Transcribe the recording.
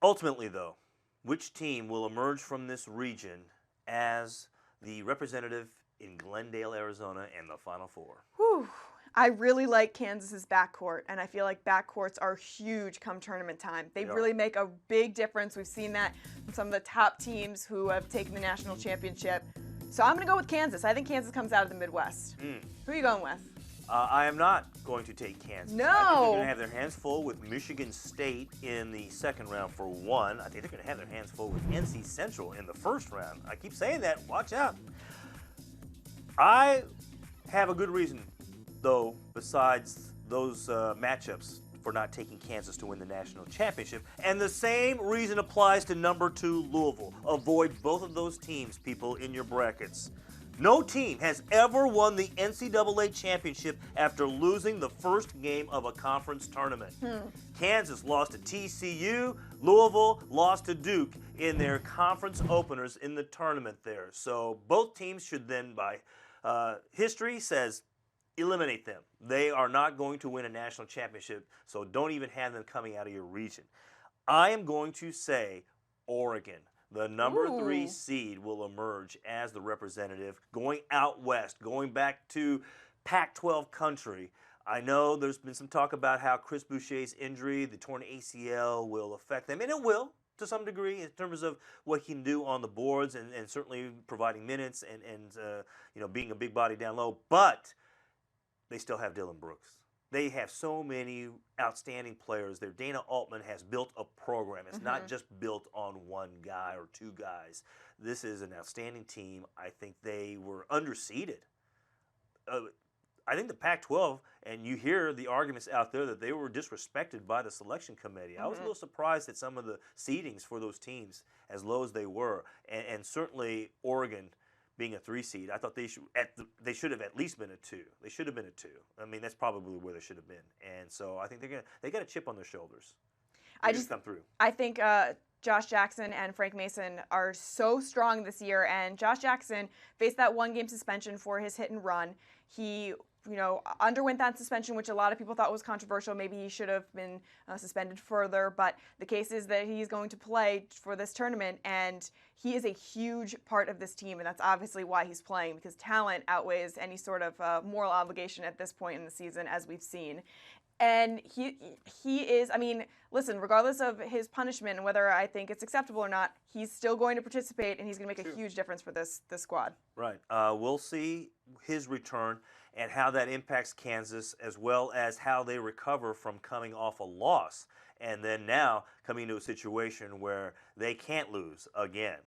Ultimately, though, which team will emerge from this region as the representative in Glendale, Arizona, in the Final Four? Whew. I really like Kansas's backcourt, and I feel like backcourts are huge come tournament time. They They are. really make a big difference. We've seen that from some of the top teams who have taken the national championship. So I'm going to go with Kansas. I think Kansas comes out of the Midwest. Who are you going with? I am not going to take Kansas. No. I think they're going to have their hands full with Michigan State in the second round for one. I think they're going to have their hands full with NC Central in the first round. I keep saying that. Watch out. I have a good reason, though, besides those matchups for not taking Kansas to win the national championship. And the same reason applies to number 2 Louisville. Avoid both of those teams, people, in your brackets. No team has ever won the NCAA championship after losing the first game of a conference tournament. Kansas lost to TCU. Louisville lost to Duke in their conference openers in the tournament there. So both teams should then, by history says, eliminate them. They are not going to win a national championship, so don't even have them coming out of your region. I am going to say Oregon. The number 3 seed will emerge as the representative going out west, going back to Pac-12 country. I know there's been some talk about how Chris Boucher's injury, the torn ACL, will affect them, and it will to some degree in terms of what he can do on the boards and certainly providing minutes and being a big body down low. But they still have Dylan Brooks. They have so many outstanding players there. Dana Altman has built a program. It's not just built on one guy or two guys. This is an outstanding team. I think they were underseeded. I think the Pac-12, and you hear the arguments out there that they were disrespected by the selection committee. I was a little surprised at some of the seedings for those teams, as low as they were, and certainly Oregon being a 3 seed, I thought they should have at least been a 2. They should have been a 2. I mean, that's probably where they should have been. And so I think they got a chip on their shoulders. They just come through. I think Josh Jackson and Frank Mason are so strong this year, and Josh Jackson faced that 1-game suspension for his hit and run. He underwent that suspension, which a lot of people thought was controversial. Maybe he should have been suspended further, but the case is that he's going to play for this tournament, and he is a huge part of this team, and that's obviously why he's playing, because talent outweighs any sort of moral obligation at this point in the season, as we've seen. And he is, I mean, listen, regardless of his punishment and whether I think it's acceptable or not, he's still going to participate, and he's going to make a huge difference for this squad. Right. We'll see his return and how that impacts Kansas, as well as how they recover from coming off a loss and then now coming to a situation where they can't lose again.